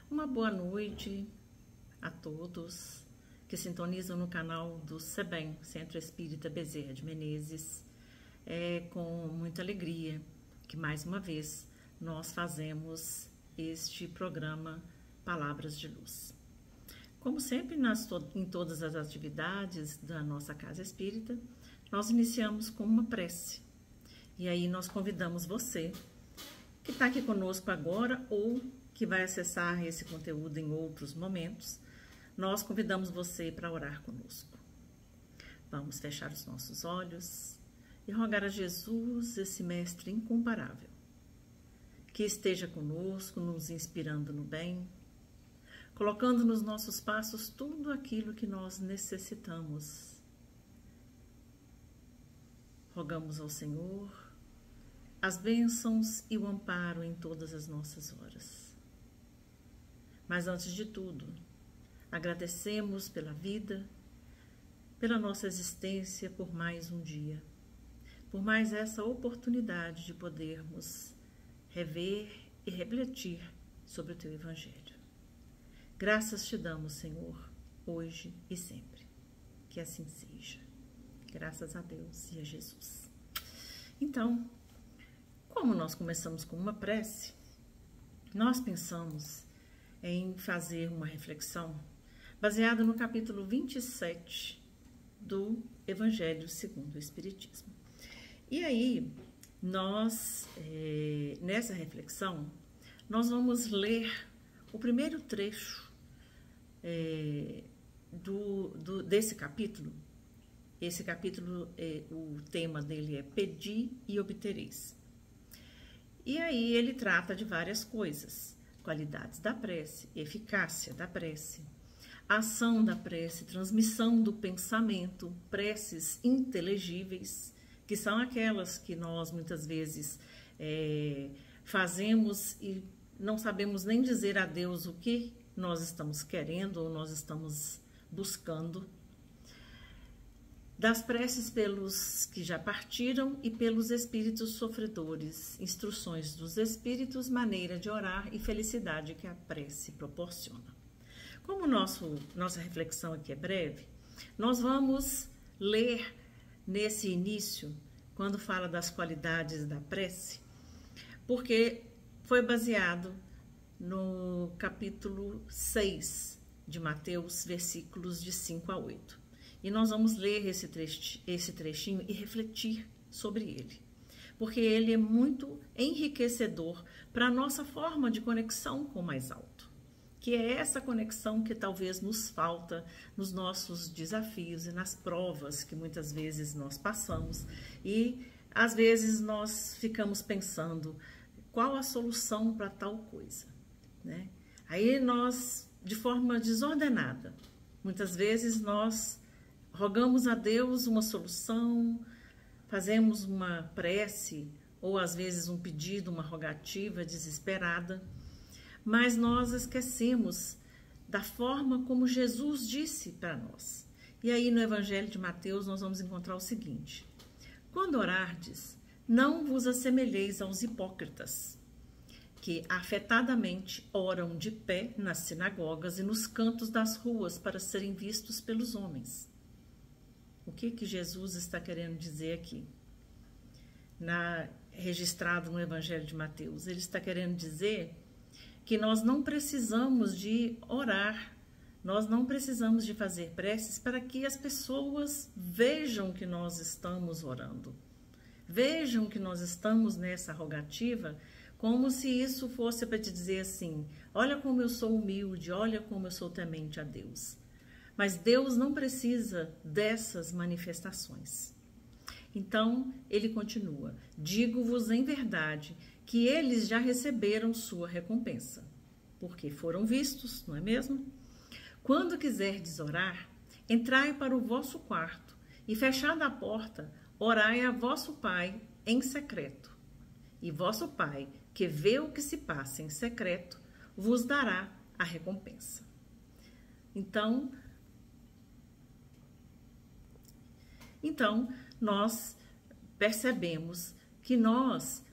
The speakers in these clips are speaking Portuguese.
Uma boa noite a todos que sintonizam no canal do CEBEM, Centro Espírita Bezerra de Menezes. É com muita alegria que mais uma vez nós fazemos este programa Palavras de Luz. Como sempre, em todas as atividades da nossa Casa Espírita, nós iniciamos com uma prece. E aí nós convidamos você que está aqui conosco agora ou que vai acessar esse conteúdo em outros momentos, nós convidamos você para orar conosco. Vamos fechar os nossos olhos e rogar a Jesus, esse mestre incomparável, que esteja conosco, nos inspirando no bem, colocando nos nossos passos tudo aquilo que nós necessitamos. Rogamos ao Senhor as bênçãos e o amparo em todas as nossas horas. Mas antes de tudo, agradecemos pela vida, pela nossa existência, por mais um dia, por mais essa oportunidade de podermos rever e refletir sobre o Teu Evangelho. Graças te damos, Senhor, hoje e sempre. Que assim seja. Graças a Deus e a Jesus. Então, como nós começamos com uma prece, nós pensamos em fazer uma reflexão baseada no capítulo 27 do Evangelho segundo o Espiritismo. E aí, nós, nessa reflexão, nós vamos ler o primeiro trecho desse capítulo. Esse capítulo, o tema dele é Pedi e Obtereis. E aí ele trata de várias coisas: qualidades da prece, eficácia da prece, ação da prece, transmissão do pensamento, preces inteligíveis, que são aquelas que nós muitas vezes fazemos e não sabemos nem dizer a Deus o que nós estamos querendo ou nós estamos buscando. Das preces pelos que já partiram e pelos espíritos sofredores, instruções dos espíritos, maneira de orar e felicidade que a prece proporciona. Como nossa reflexão aqui é breve, nós vamos ler nesse início, quando fala das qualidades da prece, porque foi baseado no capítulo 6 de Mateus, versículos de 5 a 8. E nós vamos ler esse trechinho e refletir sobre ele, porque ele é muito enriquecedor para a nossa forma de conexão com o mais alto, que é essa conexão que talvez nos falta nos nossos desafios e nas provas que muitas vezes nós passamos, e às vezes nós ficamos pensando qual a solução para tal coisa, né? Aí nós, de forma desordenada, muitas vezes nós rogamos a Deus uma solução, fazemos uma prece ou às vezes um pedido, uma rogativa desesperada, mas nós esquecemos da forma como Jesus disse para nós. E aí no Evangelho de Mateus nós vamos encontrar o seguinte: quando orardes, não vos assemelheis aos hipócritas, que afetadamente oram de pé nas sinagogas e nos cantos das ruas para serem vistos pelos homens. O que Jesus está querendo dizer aqui? Registrado no Evangelho de Mateus, ele está querendo dizer que nós não precisamos de orar, nós não precisamos de fazer preces para que as pessoas vejam que nós estamos orando, vejam que nós estamos nessa rogativa, como se isso fosse para te dizer assim: olha como eu sou humilde, olha como eu sou temente a Deus. Mas Deus não precisa dessas manifestações. Então, ele continua: digo-vos em verdade que eles já receberam sua recompensa, porque foram vistos, não é mesmo? Quando quiserdes orar, entrai para o vosso quarto e, fechada a porta, orai a vosso Pai em secreto. E vosso Pai, que vê o que se passa em secreto, vos dará a recompensa. Então, nós percebemos que nós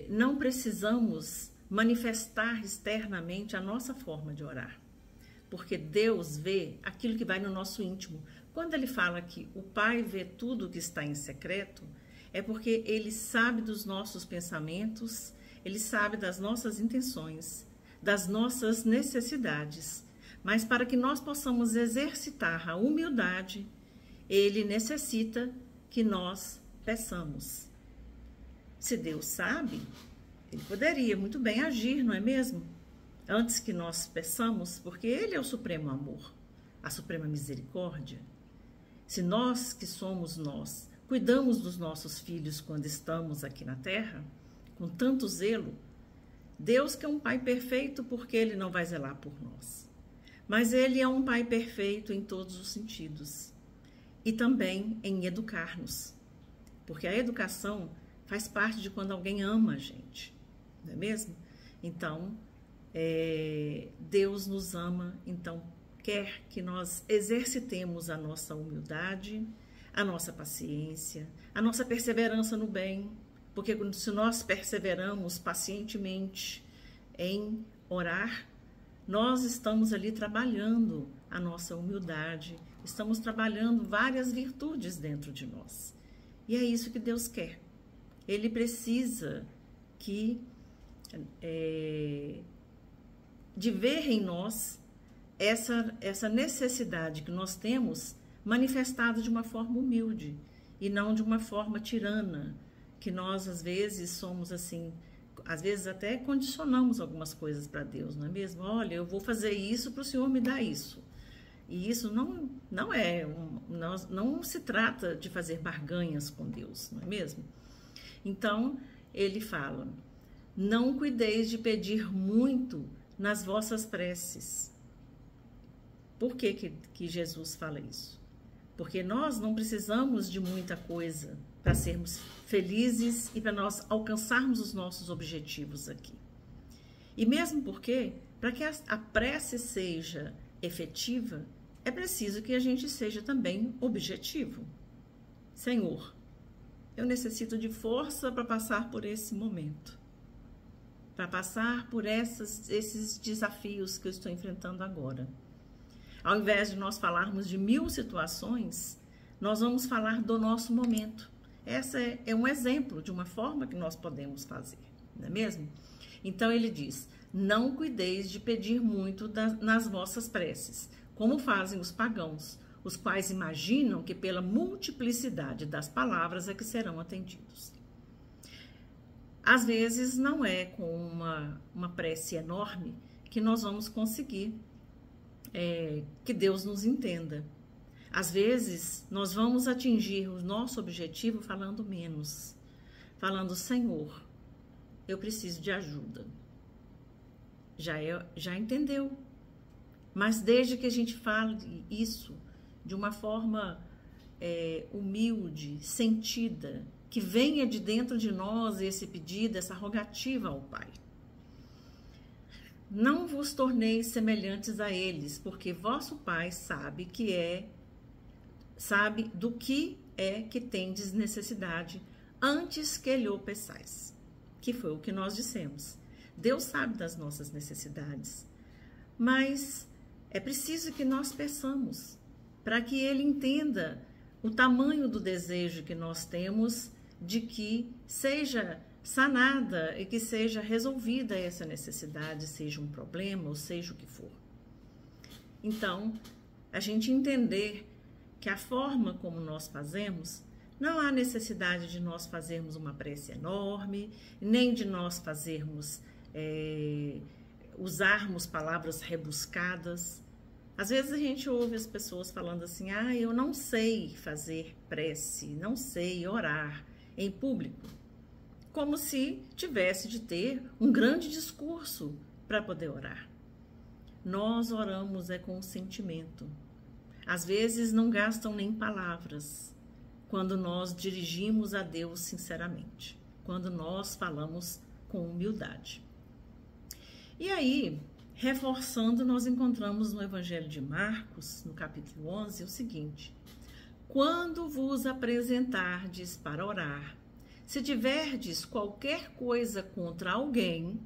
não precisamos manifestar externamente a nossa forma de orar. Porque Deus vê aquilo que vai no nosso íntimo. Quando ele fala que o Pai vê tudo que está em secreto, é porque ele sabe dos nossos pensamentos, ele sabe das nossas intenções, das nossas necessidades. Mas para que nós possamos exercitar a humildade, ele necessita que nós peçamos. Se Deus sabe, ele poderia muito bem agir, não é mesmo? Antes que nós peçamos, porque ele é o supremo amor, a suprema misericórdia. Se nós, que somos nós, cuidamos dos nossos filhos quando estamos aqui na terra, com tanto zelo, Deus que é um Pai perfeito, porque ele não vai zelar por nós. Mas ele é um Pai perfeito em todos os sentidos. E também em educar-nos. Porque a educação faz parte de quando alguém ama a gente, não é mesmo? Então, Deus nos ama, então quer que nós exercitemos a nossa humildade, a nossa paciência, a nossa perseverança no bem, porque se nós perseveramos pacientemente em orar, nós estamos ali trabalhando a nossa humildade, estamos trabalhando várias virtudes dentro de nós. E é isso que Deus quer. Ele precisa de ver em nós essa necessidade que nós temos manifestada de uma forma humilde e não de uma forma tirana, que nós às vezes somos assim, às vezes até condicionamos algumas coisas para Deus, não é mesmo? Olha, eu vou fazer isso para o Senhor me dar isso. E isso não se trata de fazer barganhas com Deus, não é mesmo? Então, ele fala, não cuideis de pedir muito nas vossas preces. Por que Jesus fala isso? Porque nós não precisamos de muita coisa para sermos felizes e para nós alcançarmos os nossos objetivos aqui. E mesmo porque, para que a prece seja efetiva, é preciso que a gente seja também objetivo. Senhor, eu necessito de força para passar por esse momento, para passar por esses desafios que eu estou enfrentando agora. Ao invés de nós falarmos de 1000 situações, nós vamos falar do nosso momento. Essa é um exemplo de uma forma que nós podemos fazer, não é mesmo? Então ele diz, não cuideis de pedir muito nas vossas preces, como fazem os pagãos, os quais imaginam que pela multiplicidade das palavras é que serão atendidos. Às vezes não é com uma prece enorme que nós vamos conseguir que Deus nos entenda. Às vezes nós vamos atingir o nosso objetivo falando menos, falando, Senhor, eu preciso de ajuda. Já entendeu? Mas desde que a gente fale isso de uma forma humilde, sentida, que venha de dentro de nós esse pedido, essa rogativa ao Pai. Não vos torneis semelhantes a eles, porque vosso Pai sabe do que é que tendes necessidade antes que lhe o peçais. Que foi o que nós dissemos. Deus sabe das nossas necessidades, mas é preciso que nós peçamos para que Ele entenda o tamanho do desejo que nós temos de que seja sanada e que seja resolvida essa necessidade, seja um problema ou seja o que for. Então, a gente entender que a forma como nós fazemos, não há necessidade de nós fazermos uma prece enorme, nem de nós fazermos, usarmos palavras rebuscadas. Às vezes a gente ouve as pessoas falando assim, eu não sei fazer prece, não sei orar em público, como se tivesse de ter um grande discurso para poder orar. Nós oramos com sentimento. Às vezes não gastam nem palavras quando nós dirigimos a Deus sinceramente, quando nós falamos com humildade. E aí, reforçando, nós encontramos no Evangelho de Marcos, no capítulo 11, o seguinte: quando vos apresentardes para orar, se tiverdes qualquer coisa contra alguém,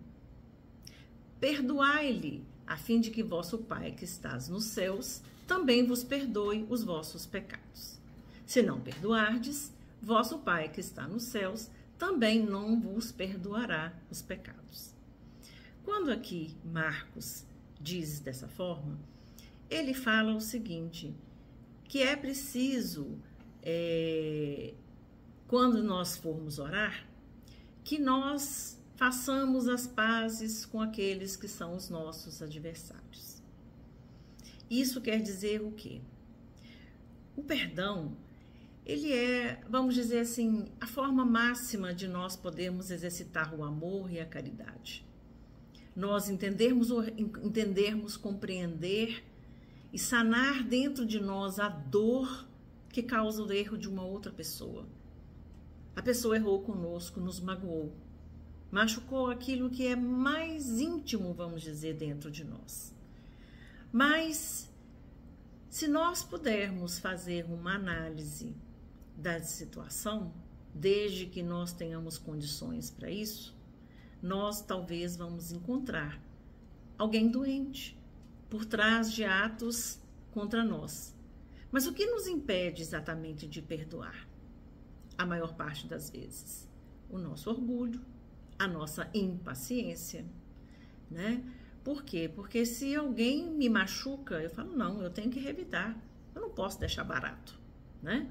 perdoai-lhe, a fim de que vosso Pai que estás nos céus também vos perdoe os vossos pecados. Se não perdoardes, vosso Pai que está nos céus também não vos perdoará os pecados. Quando aqui Marcos diz dessa forma, ele fala o seguinte, que é preciso, quando nós formos orar, que nós façamos as pazes com aqueles que são os nossos adversários. Isso quer dizer o quê? O perdão, ele é, vamos dizer assim, a forma máxima de nós podermos exercitar o amor e a caridade. Nós entendermos, compreender e sanar dentro de nós a dor que causa o erro de uma outra pessoa. A pessoa errou conosco, nos magoou, machucou aquilo que é mais íntimo, vamos dizer, dentro de nós. Mas, se nós pudermos fazer uma análise da situação, desde que nós tenhamos condições para isso, nós talvez vamos encontrar alguém doente por trás de atos contra nós. Mas o que nos impede exatamente de perdoar? A maior parte das vezes, o nosso orgulho, a nossa impaciência, né? Por quê? Porque se alguém me machuca, eu falo, não, eu tenho que revidar, eu não posso deixar barato, né?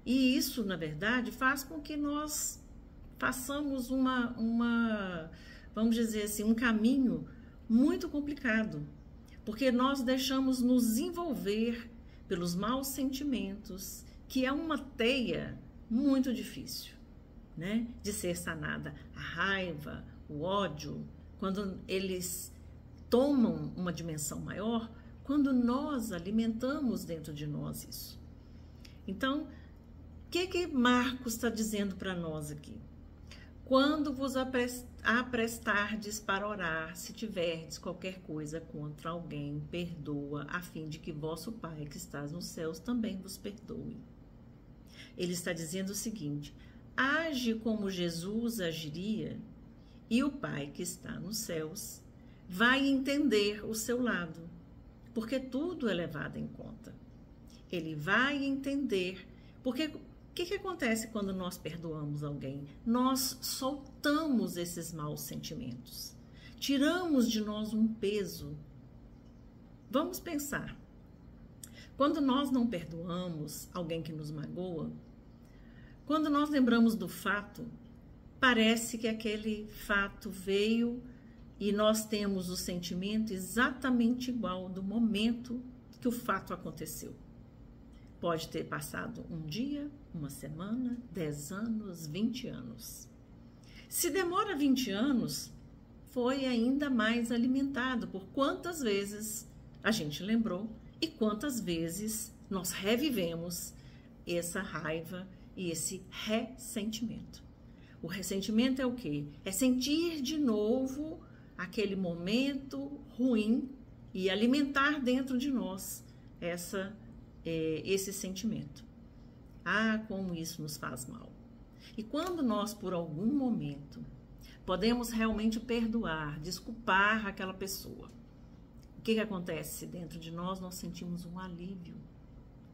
E isso, na verdade, faz com que nós façamos vamos dizer assim, um caminho muito complicado, porque nós deixamos nos envolver pelos maus sentimentos, que é uma teia muito difícil, né, de ser sanada. A raiva, o ódio, quando eles tomam uma dimensão maior, quando nós alimentamos dentro de nós isso. Então, o que Marcos está dizendo para nós aqui? Quando vos aprestardes para orar, se tiverdes qualquer coisa contra alguém, perdoa, a fim de que vosso Pai que estás nos céus também vos perdoe. Ele está dizendo o seguinte, age como Jesus agiria e o Pai que está nos céus vai entender o seu lado, porque tudo é levado em conta. Ele vai entender, porque o que acontece quando nós perdoamos alguém? Nós soltamos esses maus sentimentos, tiramos de nós um peso. Vamos pensar, quando nós não perdoamos alguém que nos magoa, quando nós lembramos do fato, parece que aquele fato veio e nós temos o sentimento exatamente igual do momento que o fato aconteceu. Pode ter passado um dia, uma semana, 10 anos, 20 anos. Se demora 20 anos, foi ainda mais alimentado por quantas vezes a gente lembrou e quantas vezes nós revivemos essa raiva e esse ressentimento. O ressentimento é o quê? É sentir de novo aquele momento ruim e alimentar dentro de nós esse sentimento. Ah, como isso nos faz mal. E quando nós, por algum momento, podemos realmente perdoar, desculpar aquela pessoa, o que acontece? Dentro de nós, nós sentimos um alívio.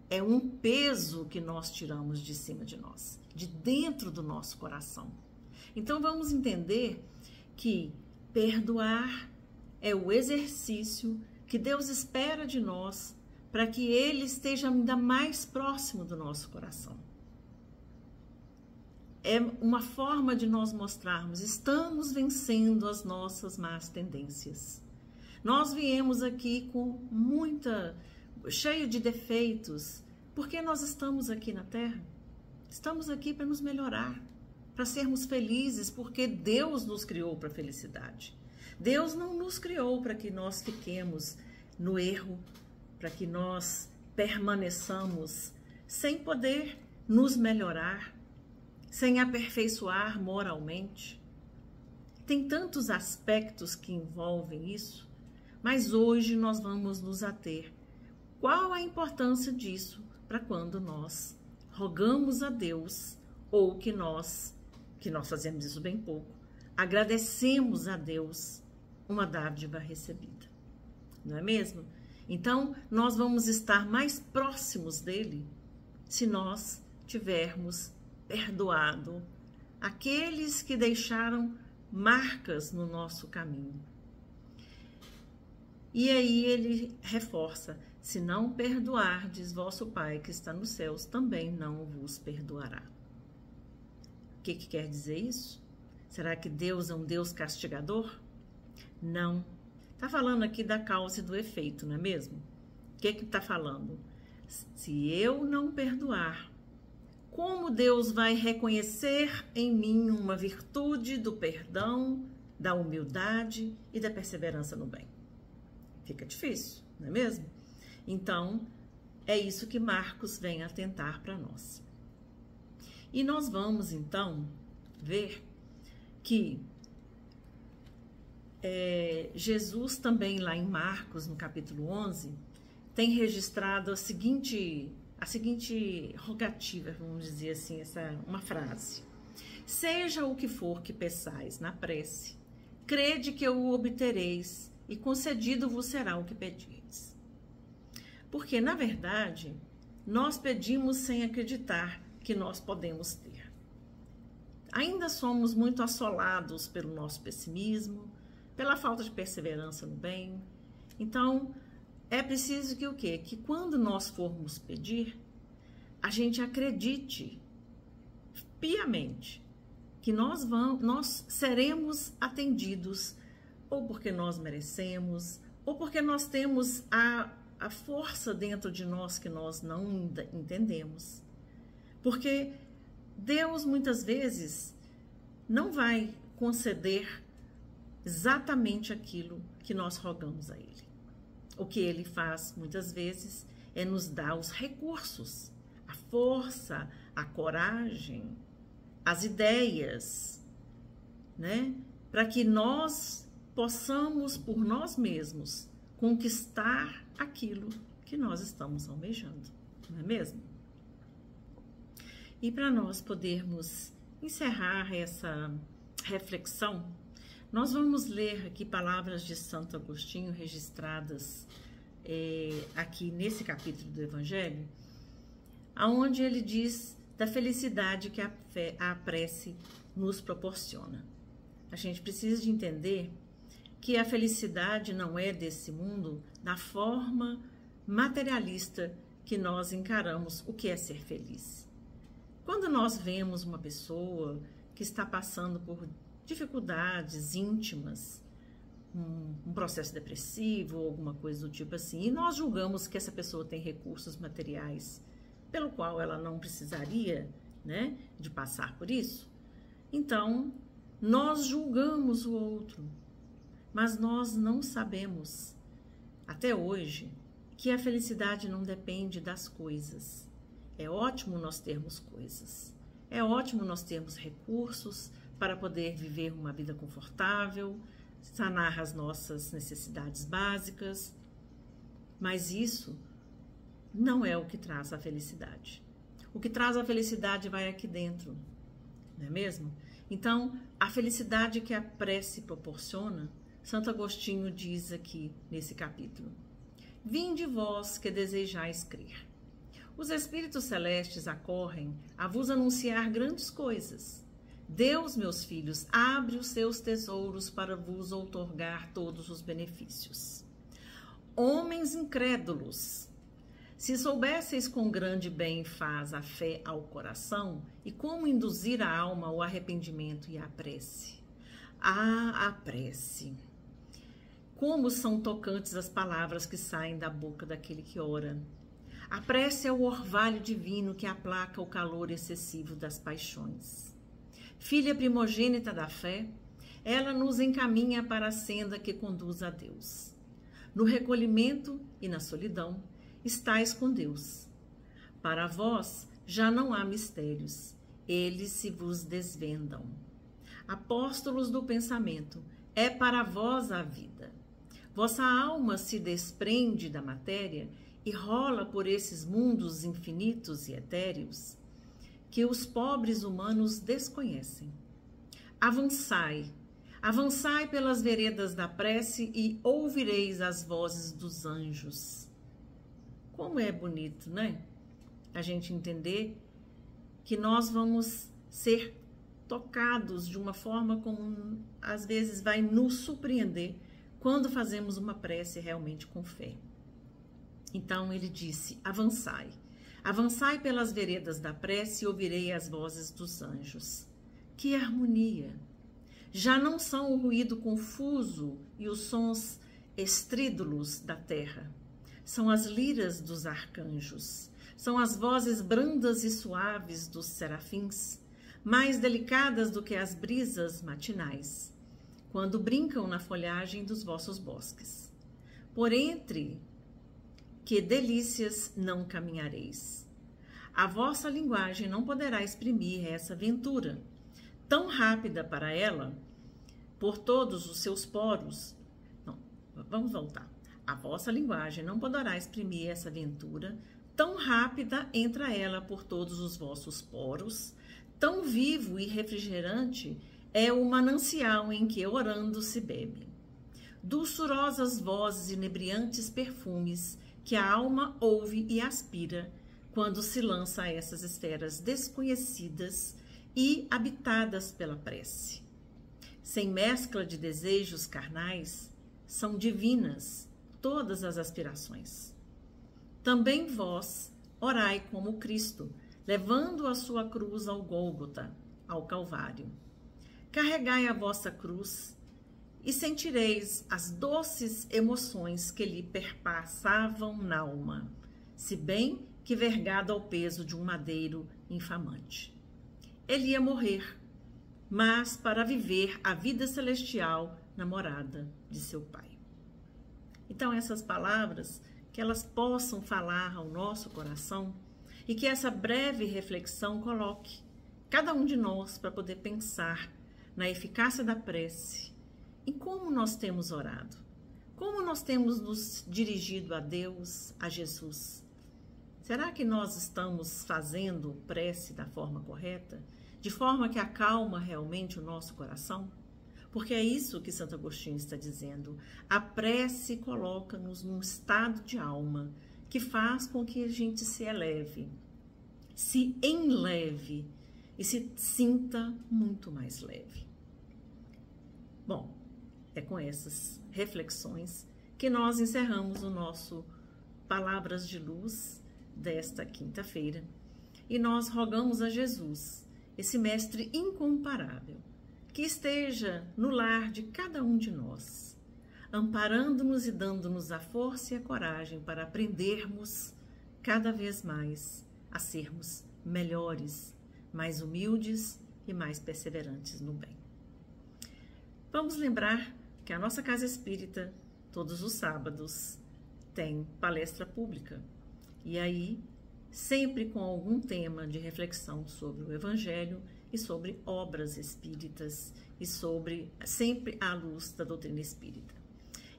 É um peso que nós tiramos de cima de nós, de dentro do nosso coração. Então, vamos entender que perdoar é o exercício que Deus espera de nós para que Ele esteja ainda mais próximo do nosso coração. É uma forma de nós mostrarmos, estamos vencendo as nossas más tendências. Nós viemos aqui cheio de defeitos, porque nós estamos aqui na Terra. Estamos aqui para nos melhorar, para sermos felizes, porque Deus nos criou para a felicidade. Deus não nos criou para que nós fiquemos no erro, para que nós permaneçamos sem poder nos melhorar, sem aperfeiçoar moralmente. Tem tantos aspectos que envolvem isso, mas hoje nós vamos nos ater. Qual a importância disso para quando nós rogamos a Deus, ou que nós fazemos isso bem pouco, agradecemos a Deus uma dádiva recebida, não é mesmo? Então, nós vamos estar mais próximos dele se nós tivermos perdoado aqueles que deixaram marcas no nosso caminho. E aí ele reforça: se não perdoardes, vosso Pai que está nos céus também não vos perdoará. O que quer dizer isso? Será que Deus é um Deus castigador? Não. Está falando aqui da causa e do efeito, não é mesmo? O que está falando? Se eu não perdoar, como Deus vai reconhecer em mim uma virtude do perdão, da humildade e da perseverança no bem? Fica difícil, não é mesmo? Então, é isso que Marcos vem atentar para nós. E nós vamos, então, ver que Jesus também, lá em Marcos, no capítulo 11, tem registrado a seguinte rogativa, vamos dizer assim, uma frase: seja o que for que peçais na prece, crede que o obtereis, e concedido vos será o que pedires. Porque, na verdade, nós pedimos sem acreditar que nós podemos ter. Ainda somos muito assolados pelo nosso pessimismo, pela falta de perseverança no bem. Então, é preciso que o quê? Que quando nós formos pedir, a gente acredite piamente que nós seremos atendidos, ou porque nós merecemos, ou porque nós temos a força dentro de nós que nós não entendemos. Porque Deus, muitas vezes, não vai conceder exatamente aquilo que nós rogamos a Ele. O que Ele faz, muitas vezes, é nos dar os recursos, a força, a coragem, as ideias, né? Para que nós possamos, por nós mesmos, conquistar aquilo que nós estamos almejando, não é mesmo? E para nós podermos encerrar essa reflexão, nós vamos ler aqui palavras de Santo Agostinho registradas aqui nesse capítulo do Evangelho, onde ele diz da felicidade que a prece nos proporciona. A gente precisa de entender que a felicidade não é desse mundo na forma materialista que nós encaramos o que é ser feliz. Quando nós vemos uma pessoa que está passando por dificuldades íntimas, um processo depressivo ou alguma coisa do tipo assim, e nós julgamos que essa pessoa tem recursos materiais pelo qual ela não precisaria, né, de passar por isso, então nós julgamos o outro, mas nós não sabemos, até hoje, que a felicidade não depende das coisas. É ótimo nós termos coisas, é ótimo nós termos recursos para poder viver uma vida confortável, sanar as nossas necessidades básicas, mas isso não é o que traz a felicidade. O que traz a felicidade vai aqui dentro, não é mesmo? Então, a felicidade que a prece proporciona, Santo Agostinho diz aqui nesse capítulo: vinde vós que desejais crer. Os espíritos celestes acorrem a vos anunciar grandes coisas. Deus, meus filhos, abre os seus tesouros para vos outorgar todos os benefícios. Homens incrédulos, se soubesseis quão grande bem faz a fé ao coração e como induzir a alma ao arrependimento e à prece. Ah, a prece! Como são tocantes as palavras que saem da boca daquele que ora. A prece é o orvalho divino que aplaca o calor excessivo das paixões. Filha primogênita da fé, ela nos encaminha para a senda que conduz a Deus. No recolhimento e na solidão, estais com Deus. Para vós já não há mistérios, eles se vos desvendam. Apóstolos do pensamento, é para vós a vida. Vossa alma se desprende da matéria e rola por esses mundos infinitos e etéreos que os pobres humanos desconhecem. Avançai, Avançai pelas veredas da prece e ouvireis as vozes dos anjos. Como é bonito, né? A gente entender que nós vamos ser tocados de uma forma como às vezes vai nos surpreender quando fazemos uma prece realmente com fé. Então ele disse: avançai. Avançai pelas veredas da prece e ouvirei as vozes dos anjos. Que harmonia! Já não são o ruído confuso e os sons estrídulos da terra. São as liras dos arcanjos. São as vozes brandas e suaves dos serafins, mais delicadas do que as brisas matinais, quando brincam na folhagem dos vossos bosques. Por entre que delícias não caminhareis. A vossa linguagem não poderá exprimir essa ventura, tão rápida para ela, por todos os seus poros. Não, vamos voltar. A vossa linguagem não poderá exprimir essa ventura, tão rápida entra ela por todos os vossos poros, tão vivo e refrigerante é o manancial em que orando se bebe. Dulçurosas vozes e inebriantes perfumes que a alma ouve e aspira quando se lança a essas esferas desconhecidas e habitadas pela prece. Sem mescla de desejos carnais, são divinas todas as aspirações. Também vós orai como Cristo, levando a sua cruz ao Gólgota, ao Calvário. Carregai a vossa cruz e sentireis as doces emoções que lhe perpassavam na alma, se bem que vergado ao peso de um madeiro infamante. Ele ia morrer, mas para viver a vida celestial na morada de seu Pai. Então essas palavras, que elas possam falar ao nosso coração e que essa breve reflexão coloque cada um de nós para poder pensar na eficácia da prece, em como nós temos orado, como nós temos nos dirigido a Deus, a Jesus. Será que nós estamos fazendo prece da forma correta, de forma que acalma realmente o nosso coração? Porque é isso que Santo Agostinho está dizendo. A prece coloca-nos num estado de alma que faz com que a gente se eleve, se enleve e se sinta muito mais leve. Bom, é com essas reflexões que nós encerramos o nosso Palavras de Luz desta quinta-feira e nós rogamos a Jesus, esse mestre incomparável, que esteja no lar de cada um de nós, amparando-nos e dando-nos a força e a coragem para aprendermos cada vez mais a sermos melhores, mais humildes e mais perseverantes no bem. Vamos lembrar que a nossa Casa Espírita, todos os sábados, tem palestra pública. E aí, sempre com algum tema de reflexão sobre o Evangelho e sobre obras espíritas e sobre sempre à luz da doutrina espírita.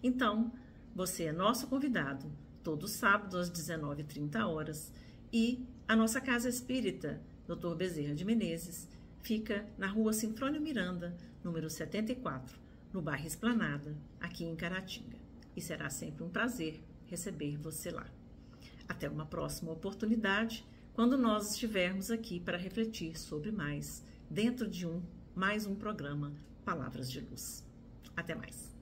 Então, você é nosso convidado todo sábado às 19h30 e a nossa Casa Espírita, Dr. Bezerra de Menezes, fica na Rua Sinfrônio Miranda, número 74, no bairro Esplanada, aqui em Caratinga. E será sempre um prazer receber você lá. Até uma próxima oportunidade, quando nós estivermos aqui para refletir sobre mais, dentro de mais um programa Palavras de Luz. Até mais.